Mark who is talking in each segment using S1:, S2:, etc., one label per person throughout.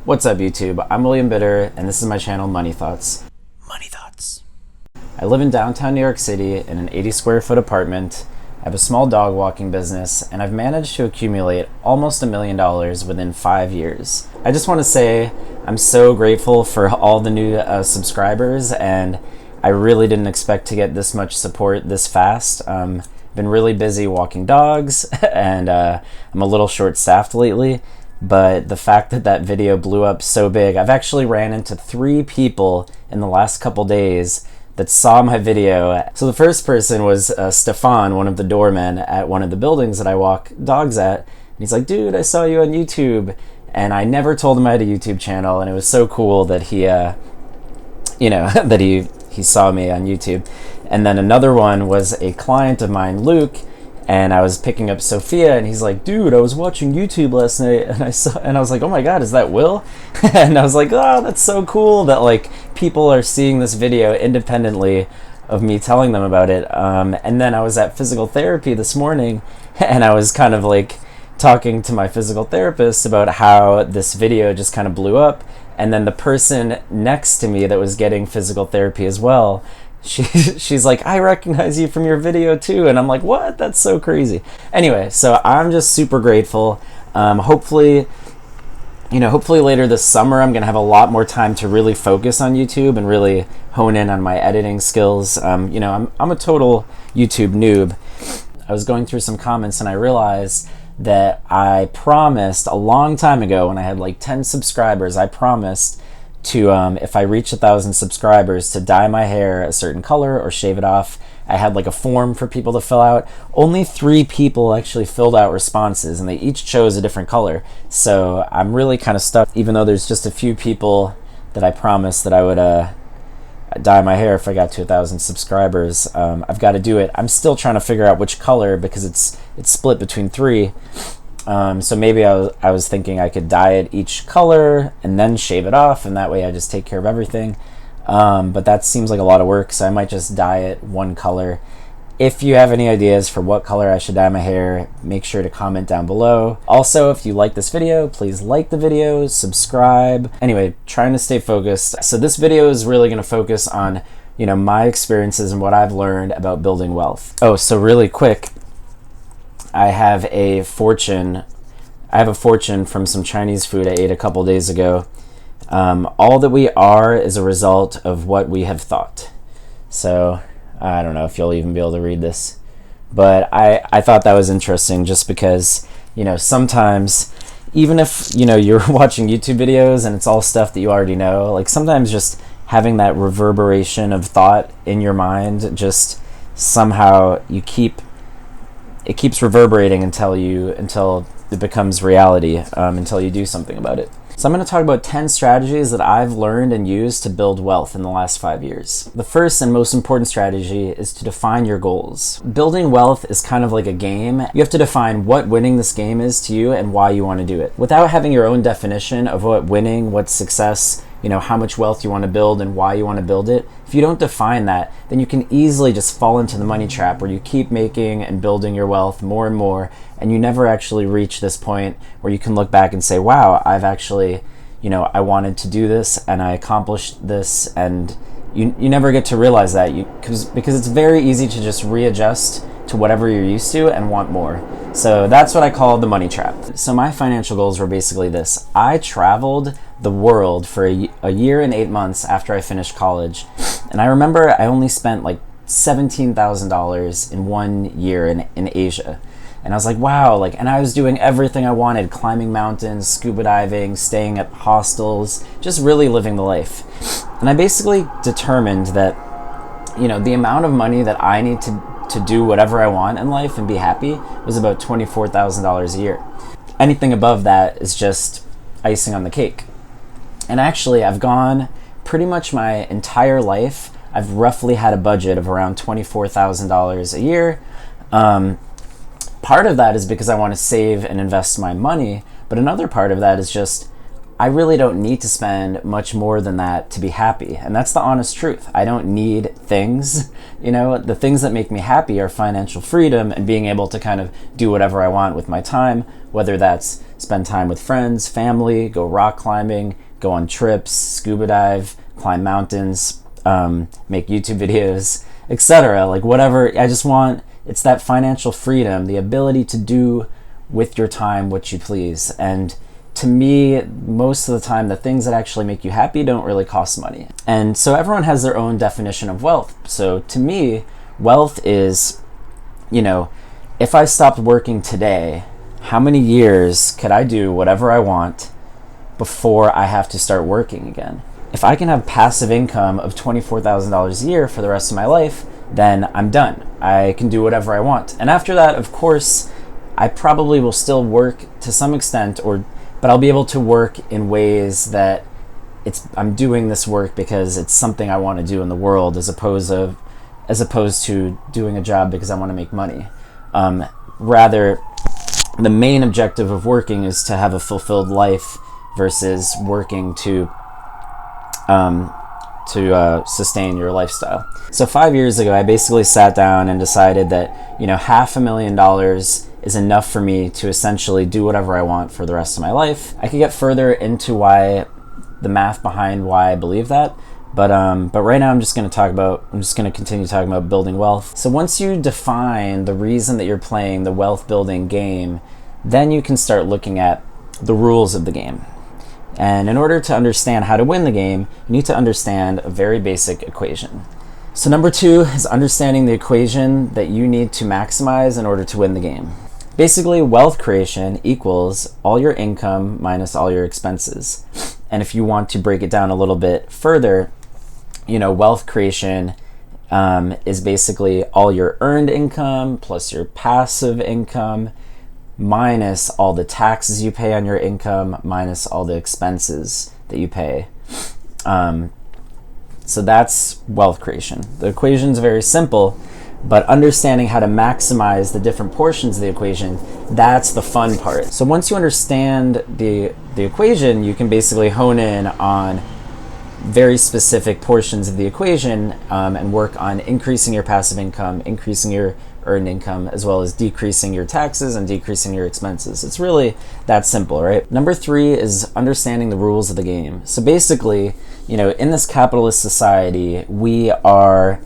S1: What's up, YouTube? I'm William Bitter, and this is my channel, Money Thoughts. Money Thoughts. I live in downtown New York City in an 80 square foot apartment. I have a small dog walking business, and I've managed to accumulate almost $1 million within 5 years. I just want to say I'm so grateful for all the new subscribers, and I really didn't expect to get this much support this fast. Been really busy walking dogs, and I'm a little short-staffed lately. But the fact that that video blew up so big, I've actually ran into 3 people in the last couple days that saw my video. So the first person was Stefan, one of the doormen at one of the buildings that I walk dogs at. And he's like, dude, I saw you on YouTube. And I never told him I had a YouTube channel, and it was so cool that he, that he saw me on YouTube. And then another one was a client of mine, Luke, and I was picking up Sophia, and he's like, dude, I was watching YouTube last night, and I was like, oh my god, is that Will? And I was like, oh, that's so cool that like people are seeing this video independently of me telling them about it. And then I was at physical therapy this morning, and I was kind of like talking to my physical therapist about how this video just kind of blew up. And then the person next to me that was getting physical therapy as well, she's like, I recognize you from your video too. And I'm like, what? That's so crazy. Anyway, so I'm just super grateful. Hopefully later this summer, I'm going to have a lot more time to really focus on YouTube and really hone in on my editing skills. I'm a total YouTube noob. I was going through some comments and I realized that I promised a long time ago when I had like 10 subscribers, I promised to, if I reach 1,000 subscribers, to dye my hair a certain color or shave it off. I had like a form for people to fill out. Only 3 people actually filled out responses, and they each chose a different color. So I'm really kind of stuck, even though there's just a few people that I promised that I would dye my hair if I got to 1,000 subscribers. I've got to do it. I'm still trying to figure out which color because it's split between 3. So maybe I was thinking I could dye it each color and then shave it off, and that way I just take care of everything. But that seems like a lot of work, so I might just dye it one color. If you have any ideas for what color I should dye my hair, make sure to comment down below. Also, if you like this video, please like the video, subscribe. Anyway, trying to stay focused. So this video is really going to focus on, my experiences and what I've learned about building wealth. Oh, so really quick, I have a fortune from some Chinese food I ate a couple days ago. All that we are is a result of what we have thought. So I don't know if you'll even be able to read this, but I thought that was interesting just because, sometimes even if, you're watching YouTube videos and it's all stuff that you already know, like sometimes just having that reverberation of thought in your mind, just somehow it keeps reverberating until it becomes reality, until you do something about it. So I'm going to talk about 10 strategies that I've learned and used to build wealth in the last 5 years. The first and most important strategy is to define your goals. Building wealth is kind of like a game. You have to define what winning this game is to you and why you want to do it. Without having your own definition of what winning, what's success, how much wealth you want to build and why you want to build it, if you don't define that, then you can easily just fall into the money trap where you keep making and building your wealth more and more, and you never actually reach this point where you can look back and say, wow, I've actually, I wanted to do this and I accomplished this, and you never get to realize that because it's very easy to just readjust to whatever you're used to and want more. So that's what I call the money trap. So my financial goals were basically this. I traveled the world for a year and 8 months after I finished college. And I remember I only spent like $17,000 in 1 year in Asia. And I was like, wow, and I was doing everything I wanted, climbing mountains, scuba diving, staying at hostels, just really living the life. And I basically determined that, the amount of money that I need to do whatever I want in life and be happy was about $24,000 a year. Anything above that is just icing on the cake. And actually, I've gone pretty much my entire life, I've roughly had a budget of around $24,000 a year. Part of that is because I want to save and invest my money, but another part of that is just I really don't need to spend much more than that to be happy. And that's the honest truth. I don't need things. The things that make me happy are financial freedom and being able to kind of do whatever I want with my time, whether that's spend time with friends, family, go rock climbing, go on trips, scuba dive, climb mountains, make YouTube videos, etc. Like whatever, I just want, it's that financial freedom, the ability to do with your time what you please. And to me, most of the time, the things that actually make you happy don't really cost money. And so everyone has their own definition of wealth. So to me, wealth is, if I stopped working today, how many years could I do whatever I want before I have to start working again? If I can have passive income of $24,000 a year for the rest of my life, then I'm done. I can do whatever I want. And after that, of course, I probably will still work to some extent, but I'll be able to work in ways that I'm doing this work because it's something I want to do in the world, as opposed to doing a job because I want to make money. Rather, the main objective of working is to have a fulfilled life versus working to sustain your lifestyle. So 5 years ago, I basically sat down and decided that $500,000 is enough for me to essentially do whatever I want for the rest of my life. I could get further into the math behind why I believe that, but right now I'm just going to continue talking about building wealth. So once you define the reason that you're playing the wealth building game, then you can start looking at the rules of the game. And in order to understand how to win the game, you need to understand a very basic equation. So number 2 is understanding the equation that you need to maximize in order to win the game. Basically, wealth creation equals all your income minus all your expenses. And if you want to break it down a little bit further, wealth creation is basically all your earned income plus your passive income minus all the taxes you pay on your income minus all the expenses that you pay. So that's wealth creation. The equation is very simple, but understanding how to maximize the different portions of the equation, that's the fun part. So once you understand the equation, you can basically hone in on very specific portions of the equation and work on increasing your passive income, increasing your earned income, as well as decreasing your taxes and decreasing your expenses. It's really that simple, right? Number 3 is understanding the rules of the game. So basically, in this capitalist society, we are,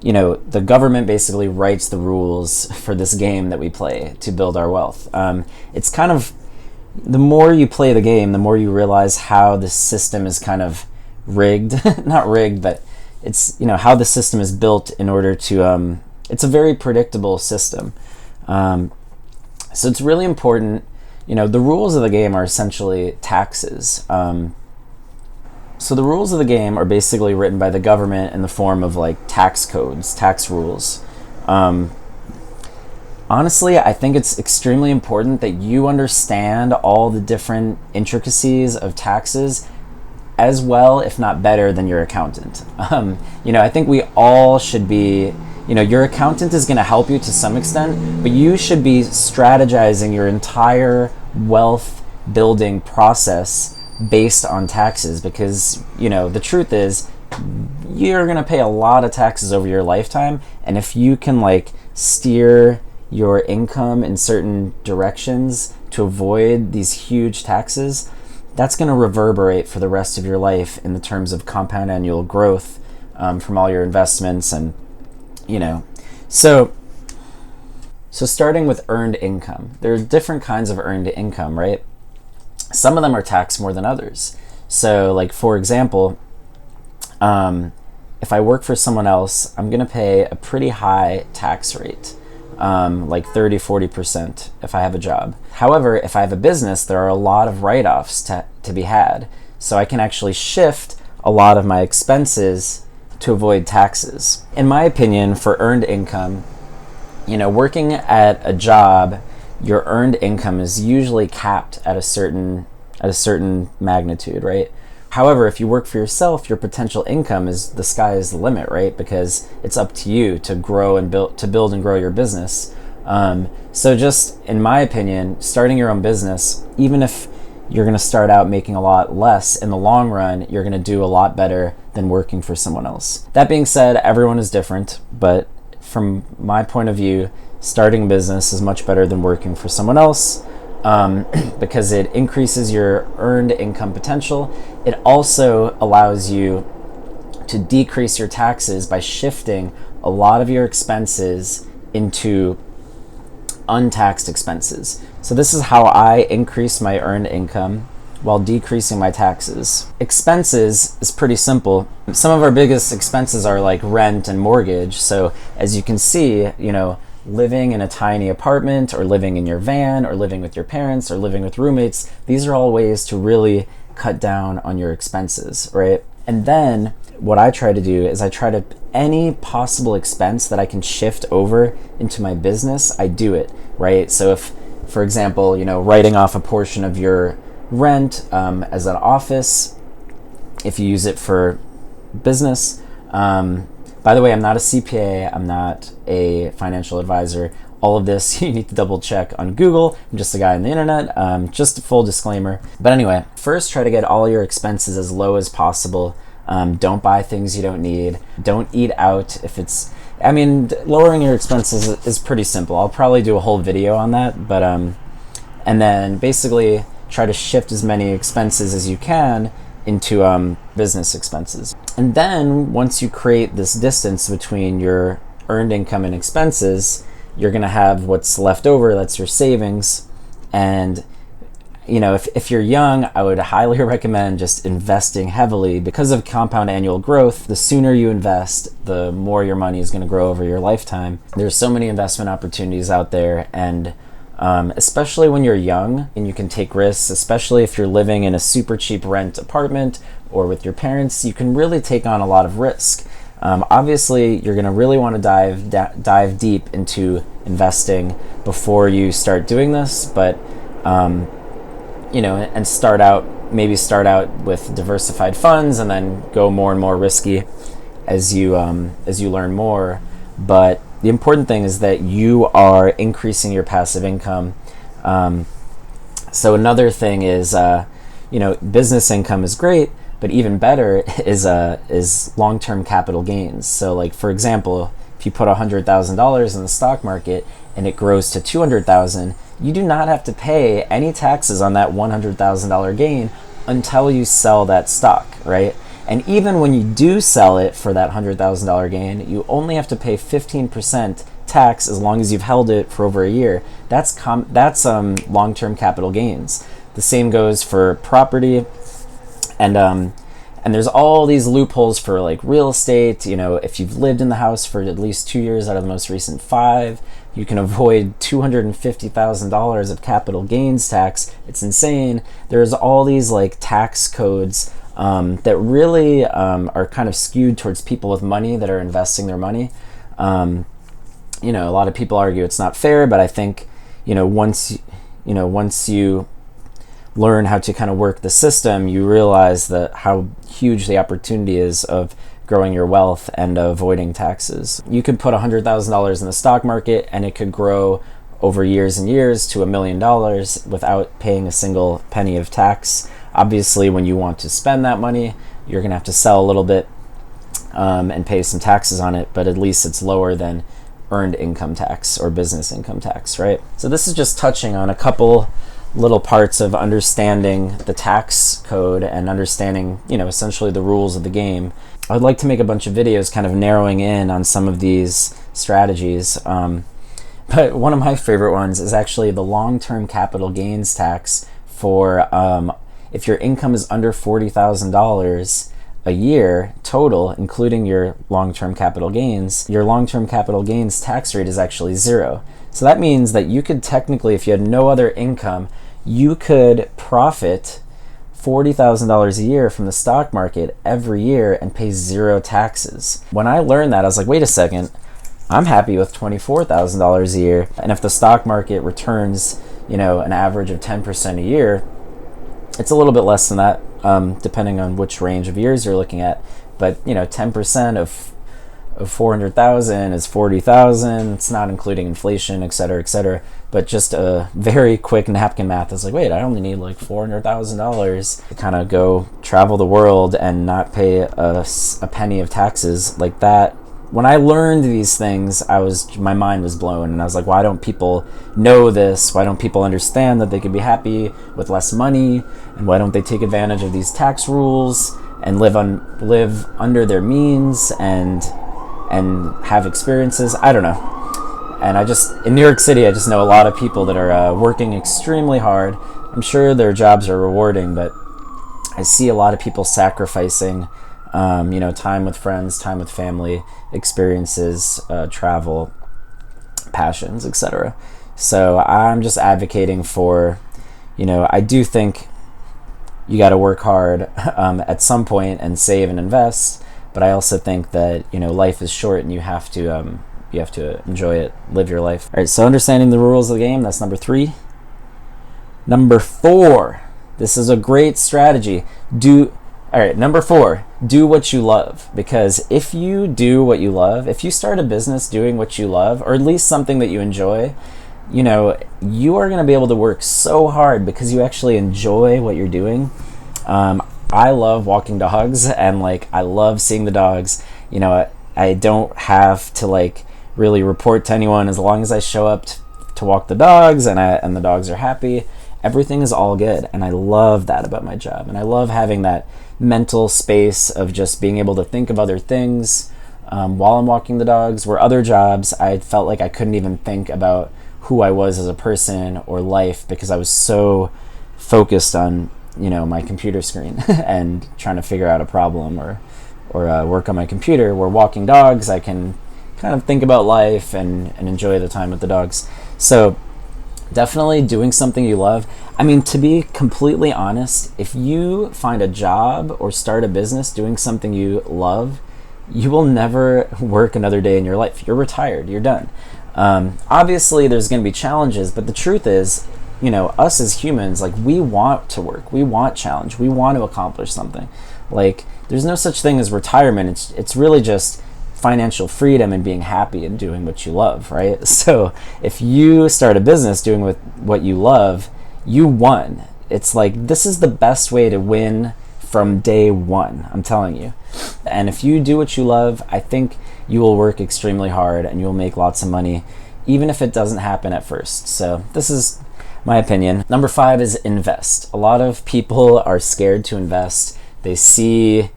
S1: the government basically writes the rules for this game that we play to build our wealth. It's kind of, the more you play the game, the more you realize how the system is kind of rigged. Not rigged, but it's, how the system is built in order to, it's a very predictable system. So it's really important, the rules of the game are essentially taxes. So the rules of the game are basically written by the government in the form of like tax codes, tax rules. Honestly, I think it's extremely important that you understand all the different intricacies of taxes as well, if not better, than your accountant. I think we all should be, your accountant is going to help you to some extent, but you should be strategizing your entire wealth building process based on taxes, because the truth is you're going to pay a lot of taxes over your lifetime, and if you can steer your income in certain directions to avoid these huge taxes, that's going to reverberate for the rest of your life in the terms of compound annual growth from all your investments. And so starting with earned income, there are different kinds of earned income, right? Some of them are taxed more than others. So for example, if I work for someone else, I'm going to pay a pretty high tax rate, 30-40% if I have a job. However, if I have a business, there are a lot of write-offs to be had. So I can actually shift a lot of my expenses to avoid taxes. In my opinion, for earned income, working at a job, your earned income is usually capped at a certain magnitude, right? However, if you work for yourself, your potential income is, the sky is the limit, right? Because it's up to you to grow and build and grow your business. So just in my opinion, starting your own business, even if you're going to start out making a lot less, in the long run, you're going to do a lot better than working for someone else. That being said, everyone is different, but from my point of view, starting a business is much better than working for someone else. because it increases your earned income potential. It also allows you to decrease your taxes by shifting a lot of your expenses into untaxed expenses. So this is how I increase my earned income while decreasing my taxes. Expenses is pretty simple. Some of our biggest expenses are like rent and mortgage. So as you can see, living in a tiny apartment, or living in your van, or living with your parents, or living with roommates, these are all ways to really cut down on your expenses, right? And then what I try to do is any possible expense that I can shift over into my business, I do it, right? So if, for example, writing off a portion of your rent as an office, if you use it for business. By the way, I'm not a CPA, I'm not a financial advisor. All of this you need to double check on Google. I'm just a guy on the internet, just a full disclaimer. But anyway, first try to get all your expenses as low as possible. Don't buy things you don't need. Don't eat out lowering your expenses is pretty simple. I'll probably do a whole video on that, but and then basically try to shift as many expenses as you can into business expenses. And then once you create this distance between your earned income and expenses, you're going to have what's left over, that's your savings. And if you're young, I would highly recommend just investing heavily. Because of compound annual growth, the sooner you invest, the more your money is going to grow over your lifetime. There's so many investment opportunities out there, and especially when you're young and you can take risks, especially if you're living in a super cheap rent apartment or with your parents, you can really take on a lot of risk. Obviously, you're going to really want to dive deep into investing before you start doing this, but and start out with diversified funds, and then go more and more risky as you learn more. But the important thing is that you are increasing your passive income. So another thing is, business income is great, but even better is long-term capital gains. So, like, for example, if you put $100,000 in the stock market and it grows to $200,000, you do not have to pay any taxes on that $100,000 gain until you sell that stock, right? And even when you do sell it for that $100,000 gain, you only have to pay 15% tax as long as you've held it for over a year. That's long-term capital gains. The same goes for property, and there's all these loopholes for like real estate. If you've lived in the house for at least 2 years out of the most recent 5, you can avoid $250,000 of capital gains tax. It's insane. There's all these like tax codes that really are kind of skewed towards people with money that are investing their money. A lot of people argue it's not fair, but I think once you learn how to kind of work the system, you realize that how huge the opportunity is of growing your wealth and avoiding taxes. You could put $100,000 in the stock market and it could grow over years and years to $1 million without paying a single penny of tax. Obviously, when you want to spend that money, you're going to have to sell a little bit and pay some taxes on it, but at least it's lower than earned income tax or business income tax, right? So this is just touching on a couple little parts of understanding the tax code and understanding, essentially the rules of the game. I would like to make a bunch of videos kind of narrowing in on some of these strategies. But one of my favorite ones is actually the long-term capital gains tax for if your income is under $40,000 a year total, including your long-term capital gains, your long-term capital gains tax rate is actually 0. So that means that you could technically, if you had no other income, you could profit $40,000 a year from the stock market every year and pay 0 taxes. When I learned that, I was like, wait a second, I'm happy with $24,000 a year. And if the stock market returns, an average of 10% a year, it's a little bit less than that, depending on which range of years you're looking at. But 10% of 400,000 is 40,000. It's not including inflation, et cetera, but just a very quick napkin math is like, wait, I only need like $400,000 to kind of go travel the world and not pay a penny of taxes. Like that when I learned these things, my mind was blown, and I was like, why don't people know this? Why don't people understand that they could be happy with less money? And why don't they take advantage of these tax rules and live under their means and have experiences? I don't know. And in New York City, I just know a lot of people that are working extremely hard. I'm sure their jobs are rewarding, but I see a lot of people sacrificing time with friends, time with family, experiences, travel, passions, etc. So I'm just advocating for, I do think you got to work hard at some point and save and invest, but I also think that, life is short and you have to enjoy it, live your life. All right, so understanding the rules of the game, that's number 3. Number 4, this is a great strategy. Number 4, do what you love. Because if you do what you love, if you start a business doing what you love, or at least something that you enjoy, you are going to be able to work so hard because you actually enjoy what you're doing. I love walking dogs, and I love seeing the dogs. I don't have to really report to anyone as long as I show up to walk the dogs and the dogs are happy. Everything is all good, and I love that about my job, and I love having that mental space of just being able to think of other things while I'm walking the dogs, where other jobs I felt like I couldn't even think about who I was as a person or life because I was so focused on my computer screen and trying to figure out a problem or work on my computer. Where walking dogs, I can kind of think about life and enjoy the time with the dogs. So definitely doing something you love. I mean, to be completely honest, if you find a job or start a business doing something you love, you will never work another day in your life. You're retired. You're done. Obviously, there's going to be challenges, but the truth is, us as humans, we want to work. We want challenge. We want to accomplish something. There's no such thing as retirement. It's really just financial freedom and being happy and doing what you love, right? So if you start a business doing what you love, you won. It's this is the best way to win from day one, I'm telling you. And if you do what you love, I think you will work extremely hard and you'll make lots of money, even if it doesn't happen at first. So this is my opinion. Number 5 is invest. A lot of people are scared to invest. They see,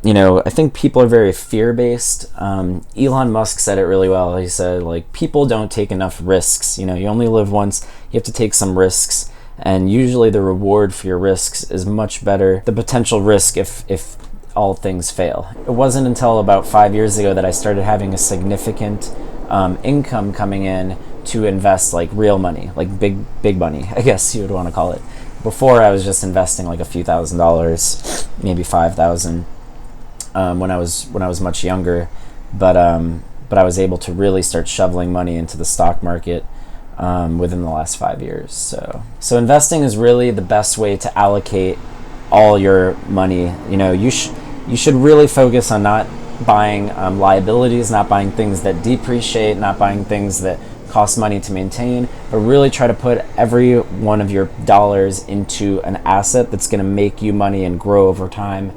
S1: I think people are very fear-based. Elon Musk said it really well. He said, people don't take enough risks. You only live once. You have to take some risks. And usually the reward for your risks is much better. The potential risk if all things fail. It wasn't until about 5 years ago that I started having a significant income coming in to invest real money, big money, I guess you would want to call it. Before, I was just investing a few $1,000s, maybe $5,000. When I was much younger, but I was able to really start shoveling money into the stock market within the last 5 years. So investing is really the best way to allocate all your money. You should really focus on not buying liabilities, not buying things that depreciate, not buying things that cost money to maintain, but really try to put every one of your dollars into an asset that's going to make you money and grow over time.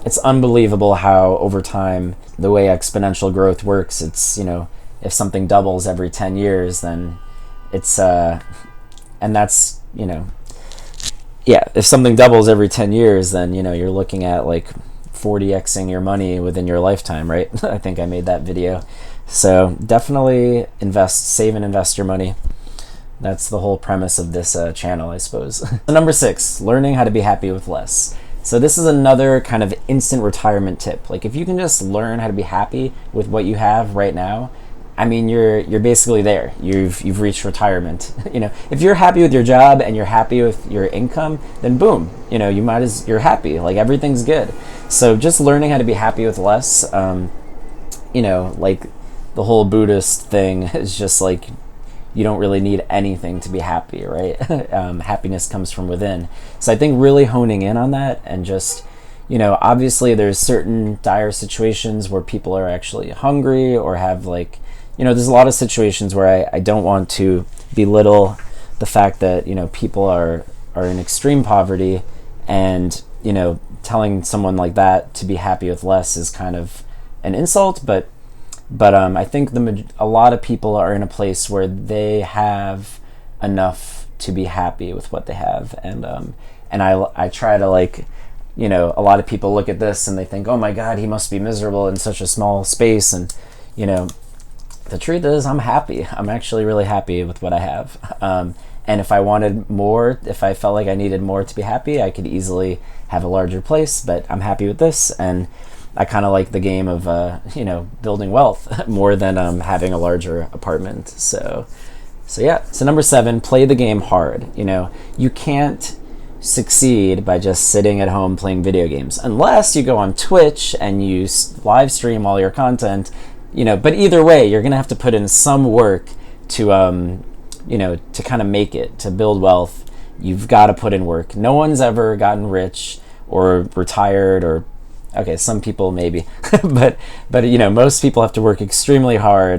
S1: It's unbelievable how over time, the way exponential growth works, it's, if something doubles every 10 years, then it's, and that's, if something doubles every 10 years, then, you're looking at 40xing your money within your lifetime, right? I think I made that video. So definitely save and invest your money. That's the whole premise of this channel, I suppose. So number 6, learning how to be happy with less. So this is another kind of instant retirement tip. If you can just learn how to be happy with what you have right now, I mean, you're basically there. You've reached retirement. If you're happy with your job and you're happy with your income, then boom, you're happy. Everything's good. So just learning how to be happy with less. The whole Buddhist thing is just you don't really need anything to be happy, right? Happiness comes from within. So I think really honing in on that and just, obviously there's certain dire situations where people are actually hungry or have there's a lot of situations where I don't want to belittle the fact that, people are in extreme poverty and, telling someone like that to be happy with less is kind of an insult, but I think a lot of people are in a place where they have enough to be happy with what they have, and I try to, like, you know, a lot of people look at this and they think, oh my God, he must be miserable in such a small space, and you know, the truth is I'm happy. I'm actually really happy with what I have. And if I wanted more, if I felt like I needed more to be happy, I could easily have a larger place, but I'm happy with this. And I kind of like the game of, you know, building wealth more than having a larger apartment. So yeah. So number 7, play the game hard. You know, you can't succeed by just sitting at home playing video games unless you go on Twitch and you live stream all your content, you know, but either way, you're going to have to put in some work to, you know, to kind of make it, to build wealth. You've got to put in work. No one's ever gotten rich or retired, or, okay, some people maybe, but you know, most people have to work extremely hard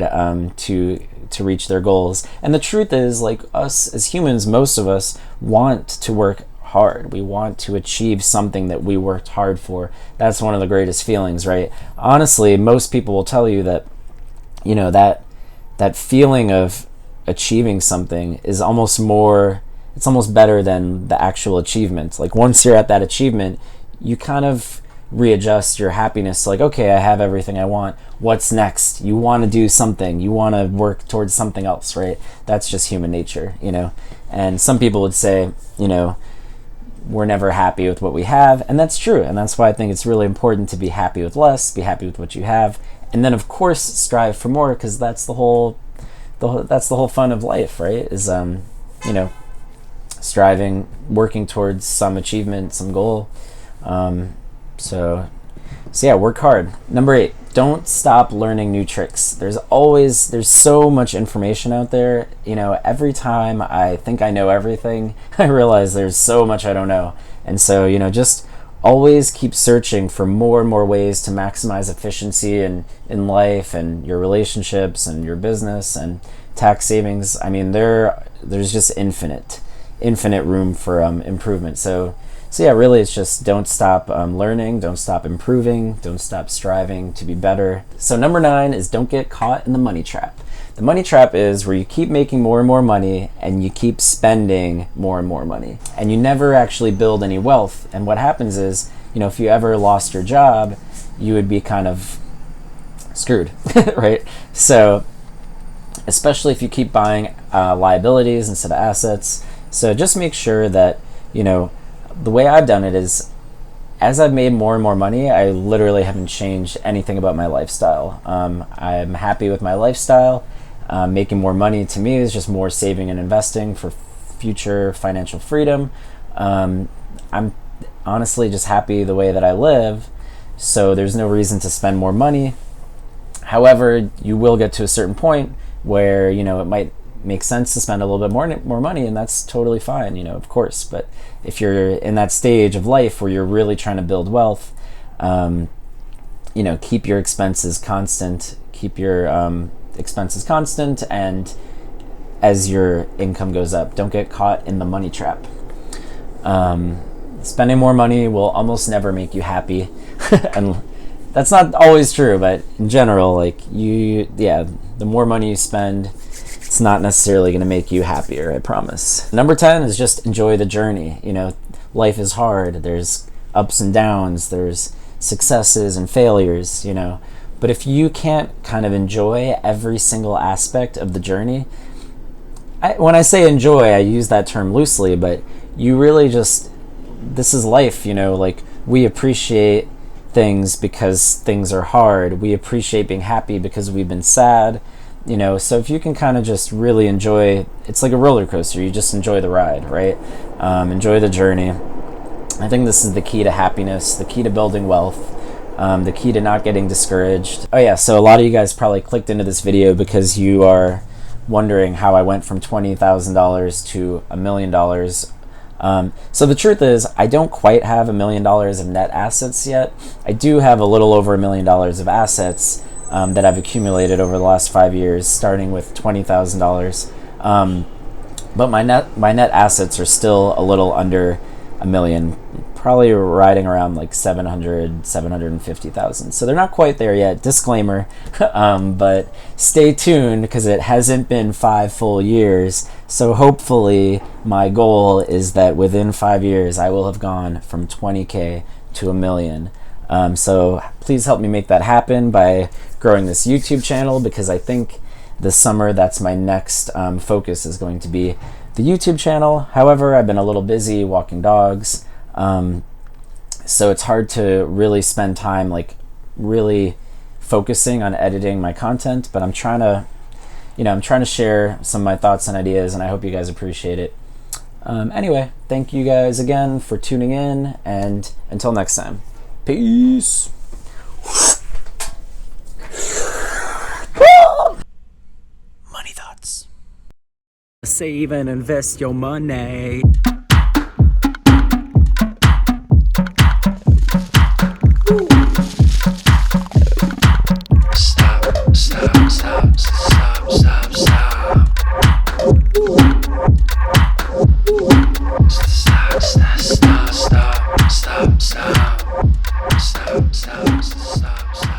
S1: to reach their goals. And the truth is, like, us as humans, most of us want to work hard. We want to achieve something that we worked hard for. That's one of the greatest feelings, right? Honestly, most people will tell you that, you know, that feeling of achieving something is almost more, it's almost better than the actual achievement. Like, once you're at that achievement, you kind of readjust your happiness, like, okay, I have everything I want. What's next? You want to do something. You want to work towards something else, right? That's just human nature, you know? And some people would say, you know, we're never happy with what we have, and that's true. And that's why I think it's really important to be happy with less, be happy with what you have, and then of course strive for more, because that's the whole fun of life, right? Is you know, striving, working towards some achievement, some goal. So yeah, work hard. Number 8, don't stop learning new tricks. There's so much information out there. You know, every time I think I know everything, I realize there's so much I don't know. And so, you know, just always keep searching for more and more ways to maximize efficiency in life and your relationships and your business and tax savings. I mean, there's just infinite room for improvement. So yeah, really, it's just don't stop learning, don't stop improving, don't stop striving to be better. So number 9 is don't get caught in the money trap. The money trap is where you keep making more and more money and you keep spending more and more money, and you never actually build any wealth. And what happens is, you know, if you ever lost your job, you would be kind of screwed, right? So especially if you keep buying liabilities instead of assets. So just make sure that, you know, the way I've done it is, as I've made more and more money, I literally haven't changed anything about my lifestyle. I'm happy with my lifestyle. Making more money to me is just more saving and investing for future financial freedom. I'm honestly just happy the way that I live, so there's no reason to spend more money. However, you will get to a certain point where, you know, it might make sense to spend a little bit more money, and that's totally fine, you know, of course. But if you're in that stage of life where you're really trying to build wealth, you know, keep your expenses constant, and as your income goes up, don't get caught in the money trap. Spending more money will almost never make you happy, and that's not always true, but in general, like, the more money you spend, it's not necessarily going to make you happier, I promise. Number 10 is just enjoy the journey. You know, life is hard. There's ups and downs. There's successes and failures, you know. But if you can't kind of enjoy every single aspect of the journey, when I say enjoy, I use that term loosely, but you really just, this is life, you know, like, we appreciate things because things are hard. We appreciate being happy because we've been sad. You know, so if you can kind of just really enjoy, it's like a roller coaster, you just enjoy the ride, right? Enjoy the journey. I think this is the key to happiness, the key to building wealth, the key to not getting discouraged. Oh yeah, so a lot of you guys probably clicked into this video because you are wondering how I went from $20,000 to $1 million. So the truth is, I don't quite have $1 million of net assets yet. I do have a little over $1 million of assets that I've accumulated over the last 5 years, starting with $20,000. But my net assets are still a little under $1 million, probably riding around like 700, 750,000. So they're not quite there yet, disclaimer. But stay tuned because it hasn't been 5 full years. So hopefully my goal is that within 5 years I will have gone from 20K to a million. So please help me make that happen by growing this YouTube channel, because I think this summer that's my next focus is going to be the YouTube channel. However, I've been a little busy walking dogs, so it's hard to really spend time like really focusing on editing my content, but I'm trying to share some of my thoughts and ideas, and I hope you guys appreciate it. Anyway, thank you guys again for tuning in, and until next time, peace. Money thoughts. Save and invest your money.
S2: Stop, stop, stop, stop, stop, stop. Stop, stop, stop, stop, stop, stop, stop, stop, stop, stop.